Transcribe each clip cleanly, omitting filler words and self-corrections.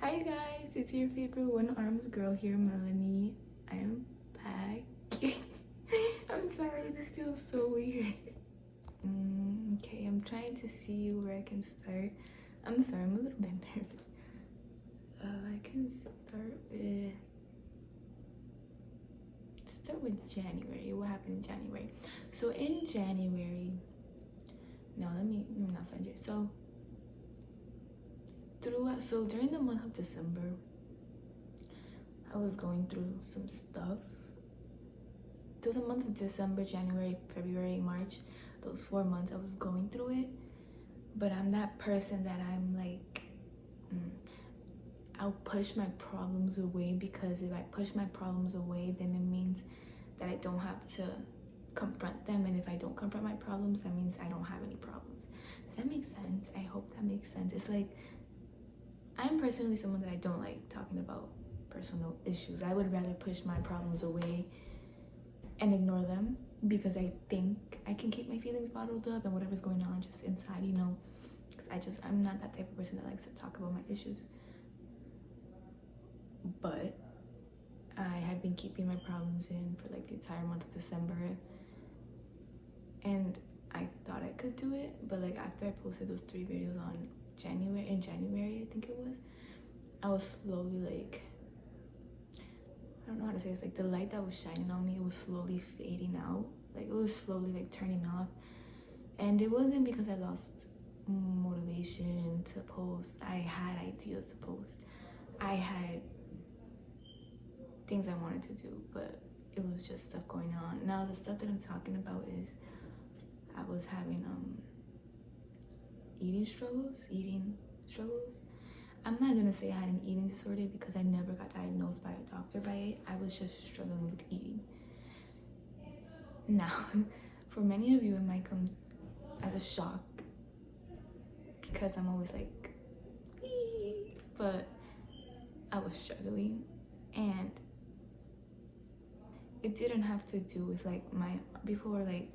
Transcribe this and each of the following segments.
Hi guys, it's your favorite one arms girl here, Melanie. I am back. I'm sorry, it just feels so weird. Okay, I'm trying to see where I can start. I'm sorry, I'm a little bit nervous. I can start with January. What happened in January? So in January, no, let me not start it. So during the month of December, I was going through some stuff. Through the month of December, January, February, March, those 4 months I was going through it. But I'm that person that I'm like, I'll push my problems away, because if I push my problems away, then it means that I don't have to confront them. And if I don't confront my problems, that means I don't have any problems. Does that make sense? I hope that makes sense. It's like, I'm personally someone that I don't like talking about personal issues. I would rather push my problems away and ignore them, because I think I can keep my feelings bottled up and whatever's going on just inside, because I'm not that type of person that likes to talk about my issues. But I had been keeping my problems in for like the entire month of December, and I thought I could do it, but like after I posted those 3 videos in January, I think it was, I was slowly like, I don't know how to say this, like the light that was shining on me was slowly fading out. Like it was slowly like turning off. And it wasn't because I lost motivation to post. I had ideas to post. I had things I wanted to do, but it was just stuff going on. Now the stuff that I'm talking about is I was having eating struggles. I'm not gonna say I had an eating disorder, because I never got diagnosed by a doctor by it. I was just struggling with eating. Now, for many of you, it might come as a shock, because I'm always like, eee! But I was struggling, and it didn't have to do with like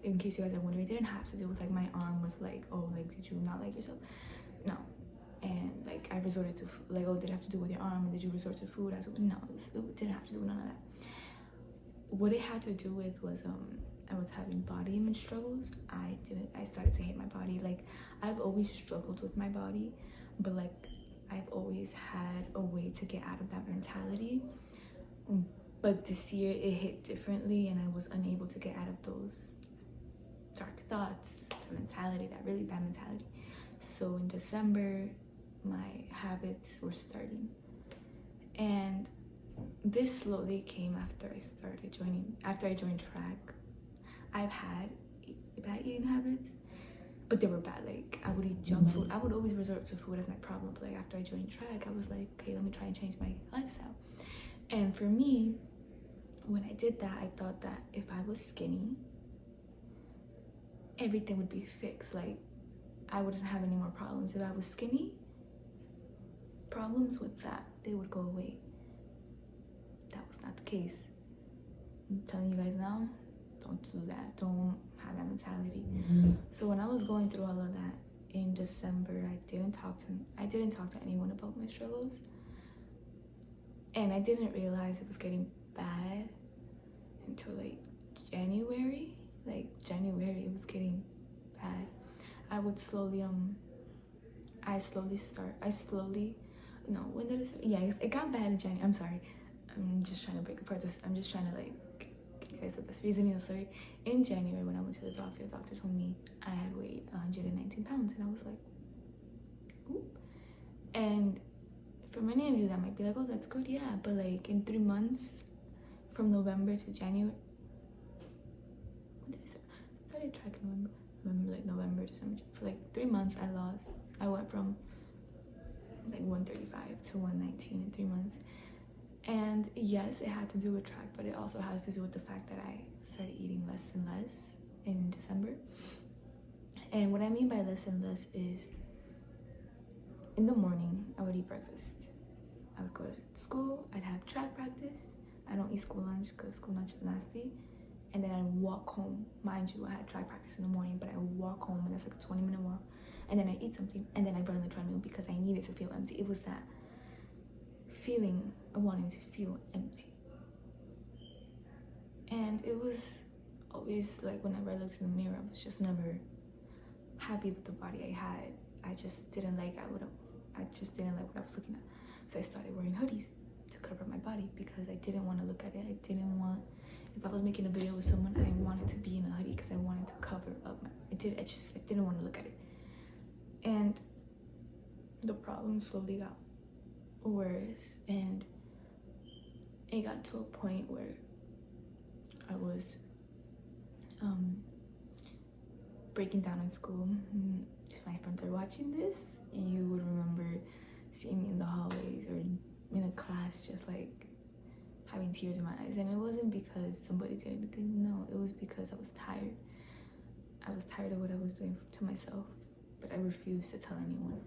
in case you guys are wondering, it didn't have to do with like my arm with like, oh, like did you not like yourself? No. And like I resorted to like, oh, did it have to do with your arm, and did you resort to food as well? No, it didn't have to do with none of that. What it had to do with was I was having body image struggles. I started to hate my body. Like I've always struggled with my body, but like I've always had a way to get out of that mentality. But this year it hit differently, and I was unable to get out of those dark thoughts, that really bad mentality. So in December, my habits were starting, and this slowly came after I joined track. I've had bad eating habits, but they were bad. Like I would eat junk food. I would always resort to food as my problem. But like after I joined track, I was like, okay, let me try and change my lifestyle. And for me, when I did that, I thought that if I was skinny, everything would be fixed. Like I wouldn't have any more problems. If I was skinny, problems with that, they would go away. That was not the case. I'm telling you guys now, don't do that. Don't have that mentality. So when I was going through all of that in December, I didn't talk to anyone about my struggles. And I didn't realize it was getting bad until like January. Like January, it was getting bad. When did it start? Yeah, it got bad in January. I'm sorry. I'm just trying to break apart this. I'm just trying to like give you guys the best reasoning of the story. In January, when I went to the doctor told me I had weighed 119 pounds, and I was like, ooh. And for many of you, that might be like, oh, that's good, yeah. But like in 3 months, from November to January, when did I start? I started tracking November, December. For like 3 months, I went from like 135 to 119 in 3 months. And yes, it had to do with track, but it also has to do with the fact that I started eating less and less in December. And what I mean by less and less is, in the morning, I would eat breakfast. I would go to school, I'd have track practice. I don't eat school lunch because school lunch is nasty. And then I'd walk home. Mind you, I had track practice in the morning, but I would walk home, and that's like a 20-minute walk. And then I'd eat something, and then I'd run on the treadmill because I needed to feel empty. It was that feeling of wanting to feel empty. And it was always like whenever I looked in the mirror, I was just never happy with the body I had. I just didn't like what I was looking at. So I started wearing hoodies to cover my body because I didn't want to look at it. I didn't want, if I was making a video with someone, I wanted to be in a hoodie because I wanted to cover up I didn't want to look at it. And the problem slowly got worse, and it got to a point where I was breaking down in school. If my friends are watching this, you would remember seeing me in the hallways or in a class just like having tears in my eyes. And it wasn't because somebody did anything, no, it was because I was tired. I was tired of what I was doing to myself, but I refused to tell anyone.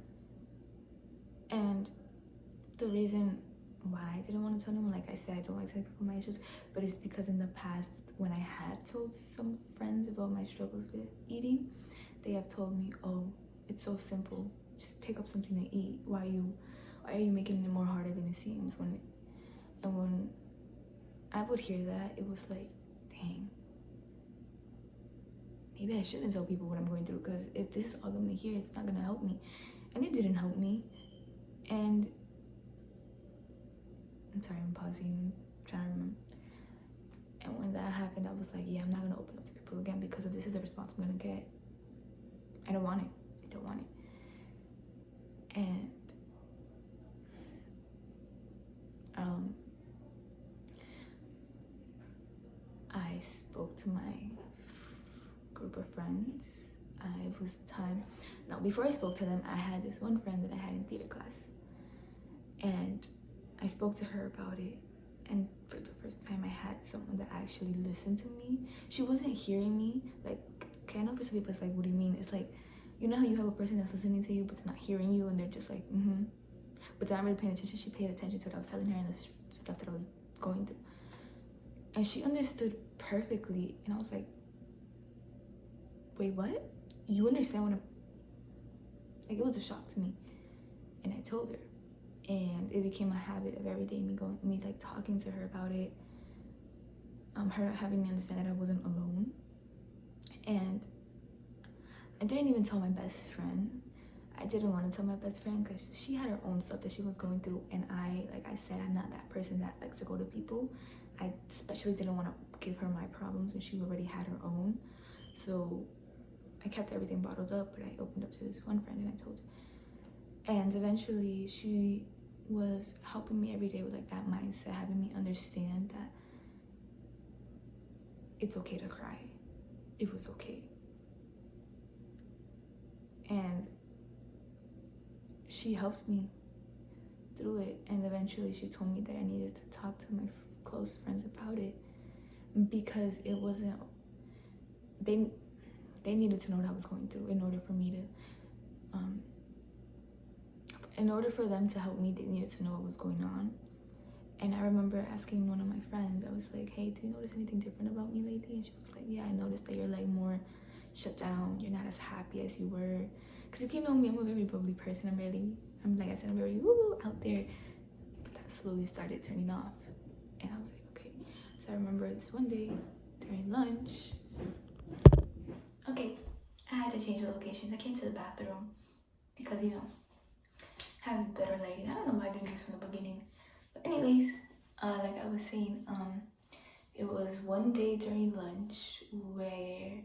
And the reason why I didn't want to tell anyone, like I said, I don't like telling people my issues, but it's because in the past, when I had told some friends about my struggles with eating, they have told me, oh, it's so simple, just pick up something to eat. Why are you making it more harder than it seems? When I would hear that, it was like, dang, maybe I shouldn't tell people what I'm going through, because if this is all I'm gonna hear, it's not gonna help me. And it didn't help me. And I'm sorry, I'm pausing, trying to remember. And when that happened, I was like, yeah, I'm not gonna open up to people again, because if this is the response I'm gonna get, I don't want it. I don't want it. And I spoke to my group of friends. Before I spoke to them, I had this one friend that I had in theater class, and I spoke to her about it. And for the first time, I had someone that actually listened to me. She wasn't hearing me. Like, okay, I know for some people it's like, what do you mean? It's like, you know how you have a person that's listening to you, but they're not hearing you, and they're just like, but they're not really paying attention. She paid attention to what I was telling her and the stuff that I was going through. And she understood perfectly. And I was like, wait, what? You understand what I'm... Like, it was a shock to me. And I told her. And it became a habit of every day me like talking to her about it. Her having me understand that I wasn't alone. And I didn't even tell my best friend. I didn't want to tell my best friend because she had her own stuff that she was going through. And like I said, I'm not that person that likes to go to people. I especially didn't want to give her my problems when she already had her own. So I kept everything bottled up, but I opened up to this one friend and I told her. And eventually she was helping me every day with like that mindset, having me understand that it's okay to cry. It was okay. And she helped me through it. And eventually she told me that I needed to talk to my close friends about it, because it wasn't, they needed to know what I was going through in order for me to, in order for them to help me, they needed to know what was going on. And I remember asking one of my friends, I was like, hey, do you notice anything different about me lately? And she was like, yeah, I noticed that you're like more shut down. You're not as happy as you were. Because if you know me, I'm a very bubbly person. I'm like I said, I'm very woo out there. But that slowly started turning off. And I was like, okay. So I remember this one day during lunch. Okay, I had to change the location. I came to the bathroom because, you know, has better lighting. I don't know why I didn't do this from the beginning. But anyways, like I was saying, it was one day during lunch where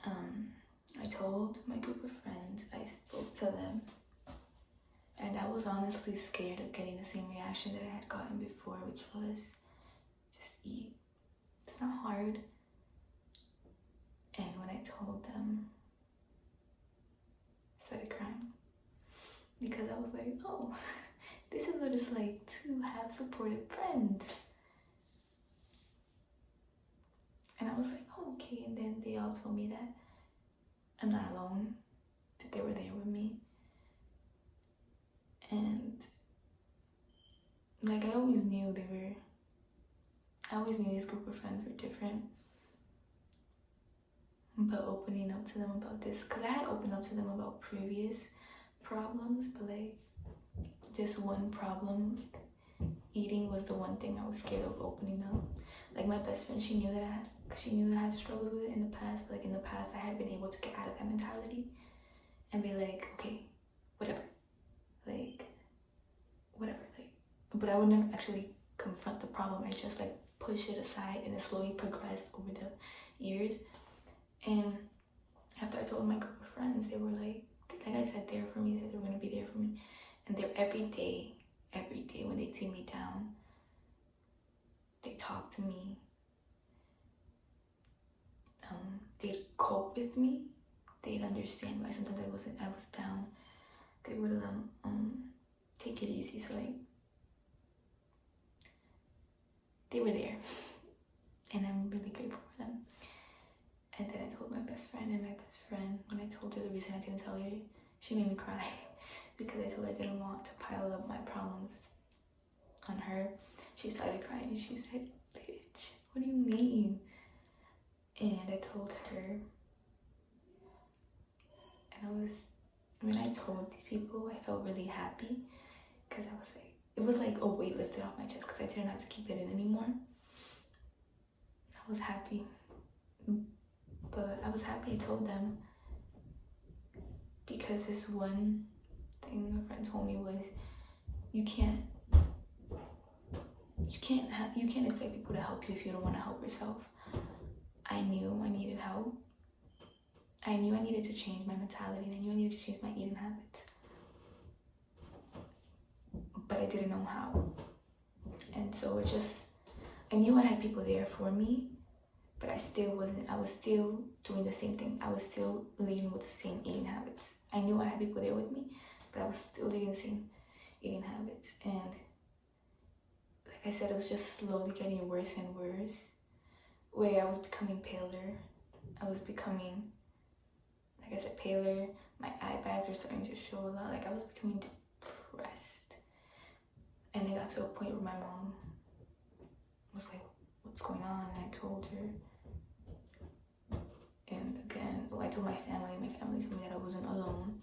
I told my group of friends, I spoke to them, and I was honestly scared of getting the same reaction that I had gotten before, which was just eat. It's not hard. And when I told them, I started crying, because I was like, oh, this is what it's like to have supportive friends. And I was like, oh, okay. And then they all told me that I'm not alone, that they were there with me. And like I always knew this group of friends were different. But opening up to them about this, because I had opened up to them about previous problems, but like this one problem with eating was the one thing I was scared of opening up. Like my best friend, she knew that she knew that I had struggled with it in the past. But like in the past, I had been able to get out of that mentality and be like, okay, whatever, like whatever, like. But I would never actually confront the problem. I just like push it aside, and it slowly progressed over the years. And after I told my group of friends, they were like I said, there for me. They said they were gonna be there for me, and they're every day when they see me down, they talk to me. They'd cope with me. They'd understand why sometimes I was down. They would take it easy. So like they were there, and I'm really grateful for them. And then I told my best friend, and my best friend, when I told her the reason I didn't tell her, she made me cry because I told her I didn't want to pile up my problems on her. She started crying. She said, "Bitch, what do you mean?" And I told her, and when I told these people, I felt really happy because I was like, it was like a weight lifted off my chest because I didn't have to keep it in anymore. I was happy. But I was happy I told them, because this one thing my friend told me was, you can't expect people to help you if you don't want to help yourself. I knew I needed help. I knew I needed to change my mentality, and I knew I needed to change my eating habits. But I didn't know how. And so I knew I had people there for me, but I was still doing the same thing. I was still leading with the same eating habits. I knew I had people there with me, but I was still leading the same eating habits. And like I said, it was just slowly getting worse and worse, where I was becoming paler. I was becoming, like I said, paler. My eye bags were starting to show a lot. Like I was becoming depressed. And it got to a point where my mom was like, "What's going on?" And I told her. And again, I told my family. My family told me that I wasn't alone,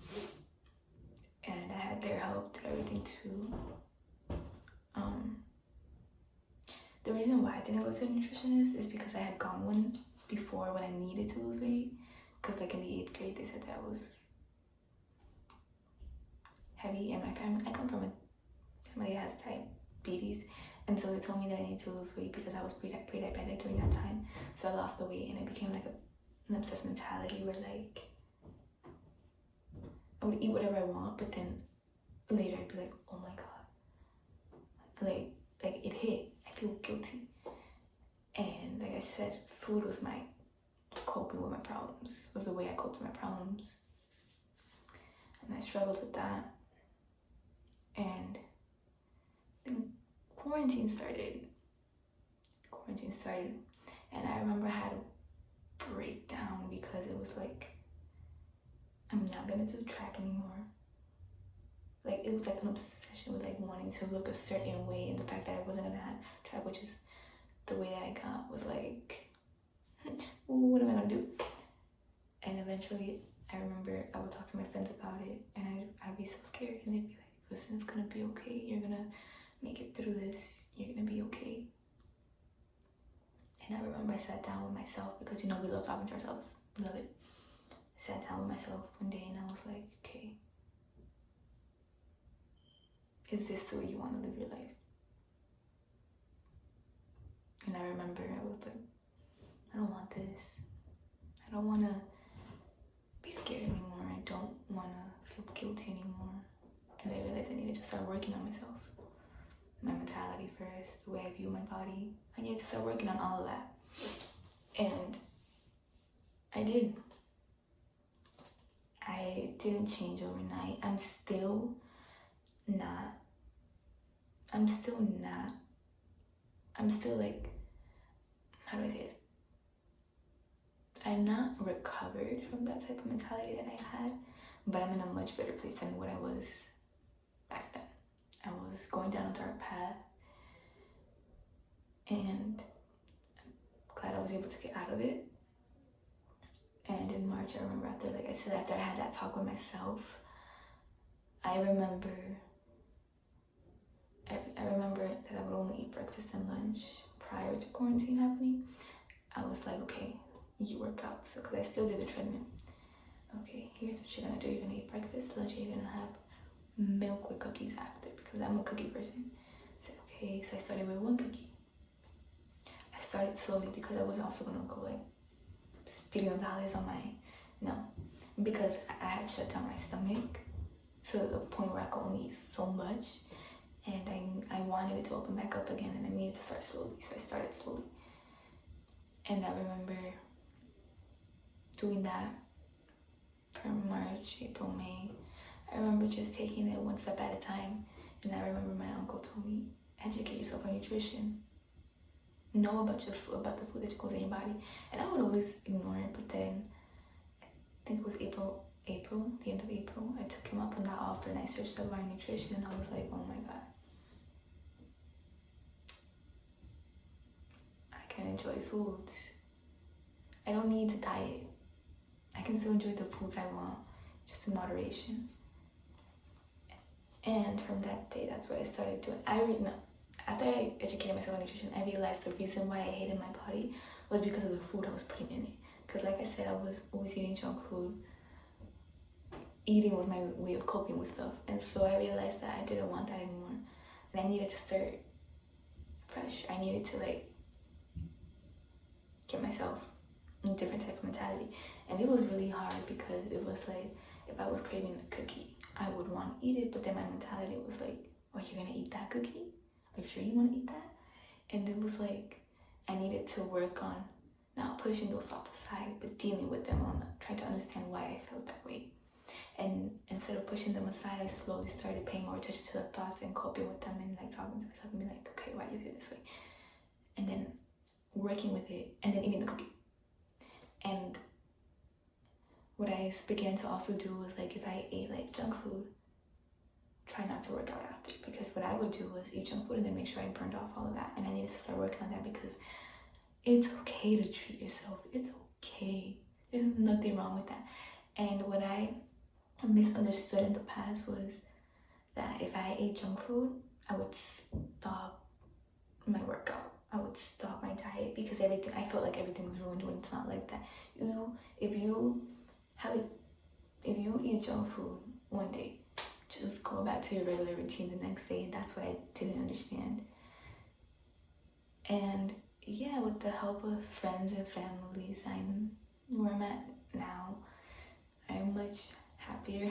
and I had their help, did everything too. The reason why I didn't go to a nutritionist is because I had gone one before when I needed to lose weight. Because like in the 8th grade, they said that I was heavy, and my family, I come from a family that has diabetes, and so they told me that I needed to lose weight because I was pre-diabetic during that time. So I lost the weight, and it became like an obsessed mentality where like I would eat whatever I want, but then later I'd be like, oh my god, like it hit. I feel guilty. And like I said, food was my coping with my problems, was the way I coped with my problems, and I struggled with that. And then quarantine started, and I remember I had a breakdown because it was like, I'm not gonna do track anymore. Like it was like an obsession with like wanting to look a certain way, and the fact that I wasn't gonna have track, which is the way that I got, was like, well, what am I gonna do? And eventually I remember I would talk to my friends about it, and I'd be so scared, and they'd be like, listen, it's gonna be okay, you're gonna make it through this, you're gonna be okay. And I remember I sat down with myself, because we love talking to ourselves, we love it. I sat down with myself one day and I was like, okay, is this the way you want to live your life? And I remember I was like, I don't want this. I don't want to be scared anymore. I don't want to feel guilty anymore. And I realized I needed to start working on myself. My mentality first, the way I view my body. I needed to start working on all of that. And I did. I didn't change overnight. I'm still like, how do I say this? I'm not recovered from that type of mentality that I had, but I'm in a much better place than what I was back then. I was going down a dark path, and I'm glad I was able to get out of it. And in March, I remember after I had that talk with myself, I remember I remember that I would only eat breakfast and lunch prior to quarantine happening. I was like, okay, you work out, because I still did the treadmill. Okay, here's what you're gonna do. You're gonna eat breakfast, lunch, and you're gonna have milk with cookies after, because I'm a cookie person. I said, okay, so I started with one cookie. I started slowly because I was also gonna go like speeding on the holidays on my, no, because I had shut down my stomach to the point where I could only eat so much, and I wanted it to open back up again, and I needed to start slowly, so I started slowly. And I remember doing that for March, April, May. I remember just taking it one step at a time. And I remember my uncle told me, educate yourself on nutrition. Know about the food that goes in your body. And I would always ignore it, but then I think it was April, the end of April, I took him up on that offer and I searched up my nutrition and I was like, oh my God. I can enjoy foods. I don't need to diet. I can still enjoy the foods I want, just in moderation. And from that day, that's what I started doing. After I educated myself on nutrition, I realized the reason why I hated my body was because of the food I was putting in it. Because like I said, I was always eating junk food. Eating was my way of coping with stuff. And so I realized that I didn't want that anymore. And I needed to start fresh. I needed to like get myself in a different type of mentality. And it was really hard because it was like, if I was craving a cookie, I would want to eat it, but then my mentality was like, oh, you're gonna eat that cookie? Are you sure you want to eat that? And it was like, I needed to work on not pushing those thoughts aside, but dealing with them, on trying to understand why I felt that way. And instead of pushing them aside, I slowly started paying more attention to the thoughts and coping with them and like talking to myself and being like, okay, why do you feel this way? And then working with it and then eating the cookie. And what I began to also do was like, if I ate like junk food, try not to work out after, because what I would do was eat junk food and then make sure I burned off all of that. And I needed to start working on that because it's okay to treat yourself. It's okay. There's nothing wrong with that. And what I misunderstood in the past was that if I ate junk food, I would stop my workout. I would stop my diet because I felt like everything was ruined when it's not like that. If you eat junk food one day, just go back to your regular routine the next day. And that's what I didn't understand. And yeah, with the help of friends and families, I'm where I'm at now. I'm much happier.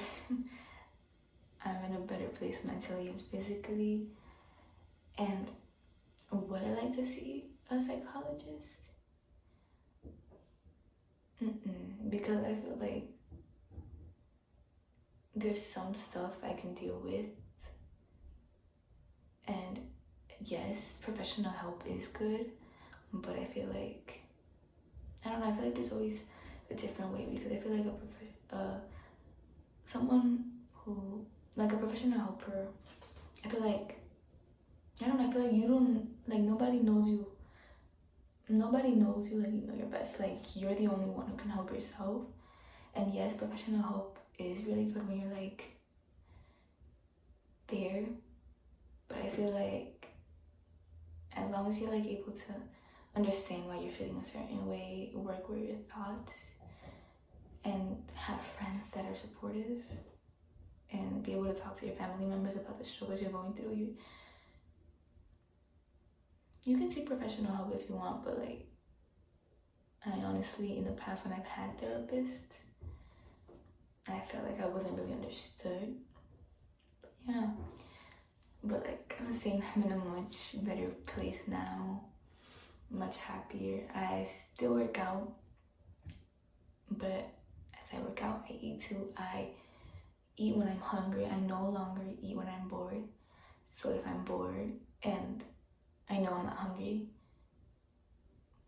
I'm in a better place mentally and physically. And would I like to see a psychologist? Because I feel like there's some stuff I can deal with. And yes, professional help is good, but I feel like, I don't know, I feel like there's always a different way, because I feel like someone who, like a professional helper, I feel like, I don't know, I feel like you don't, like nobody knows you like you know your best. Like you're the only one who can help yourself. And yes, professional help is really good when you're like there, but I feel like as long as you're like able to understand why you're feeling a certain way, work with your thoughts, and have friends that are supportive, and be able to talk to your family members about the struggles you're going through, you can seek professional help if you want. But like, I honestly, in the past when I've had therapists, I felt like I wasn't really understood. But yeah, but like I'm saying, I'm in a much better place now, much happier. I still work out, but as I work out, I eat too. I eat when I'm hungry. I no longer eat when I'm bored. So if I'm bored and I know I'm not hungry,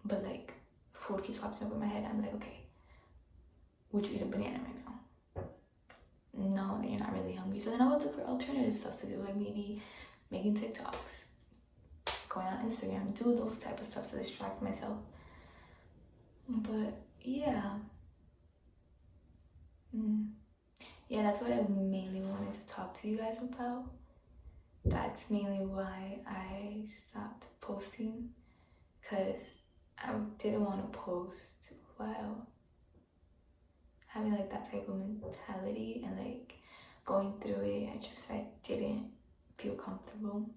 but like food keeps popping up in my head, I'm like, okay, would you eat a banana right now? No, then you're not really hungry. So then I would look for alternative stuff to do, like maybe making TikToks, going on Instagram, do those type of stuff to distract myself. But yeah. Yeah, that's what I mainly wanted to talk to you guys about. that's mainly why I stopped posting, because I didn't want to post while having like that type of mentality and like going through it. I didn't feel comfortable.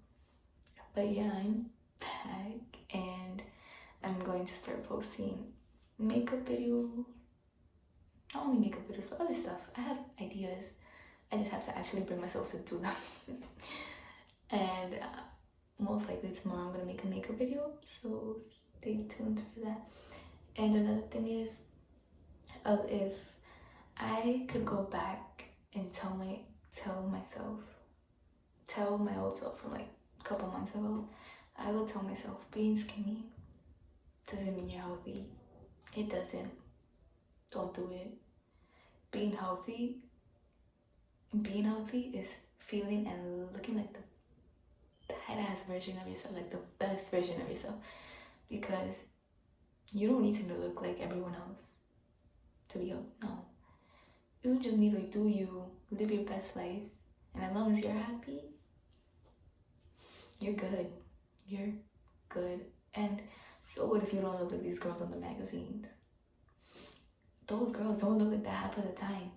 But yeah, I'm back and I'm going to start posting makeup videos. Not only makeup videos, but other stuff. I have ideas. I just have to actually bring myself to do them. And most likely tomorrow I'm gonna make a makeup video, so stay tuned for that. And another thing is, if I could go back and tell my old self from like a couple months ago, I would tell myself, being skinny doesn't mean you're healthy. It doesn't. Don't do it. Being healthy is feeling and looking like the badass version of yourself, like the best version of yourself. Because you don't need to look like everyone else to be healthy. No. You just need to do you, live your best life, and as long as you're happy, you're good. You're good. And so what if you don't look like these girls on the magazines? Those girls don't look like that half of the time.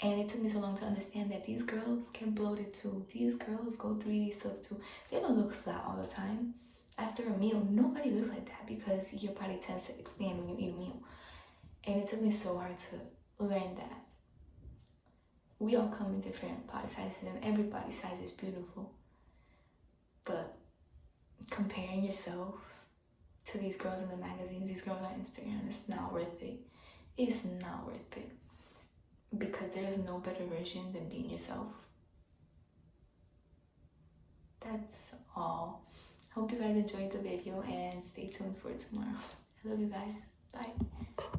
And it took me so long to understand that these girls can bloat it too. These girls go through these stuff too. They don't look flat all the time. After a meal, nobody looks like that because your body tends to expand when you eat a meal. And it took me so hard to learn that. We all come in different body sizes and every body size is beautiful. But comparing yourself to these girls in the magazines, these girls on Instagram, it's not worth it. It's not worth it. Because there's no better version than being yourself. That's all. Hope you guys enjoyed the video and stay tuned for tomorrow. I love you guys. Bye.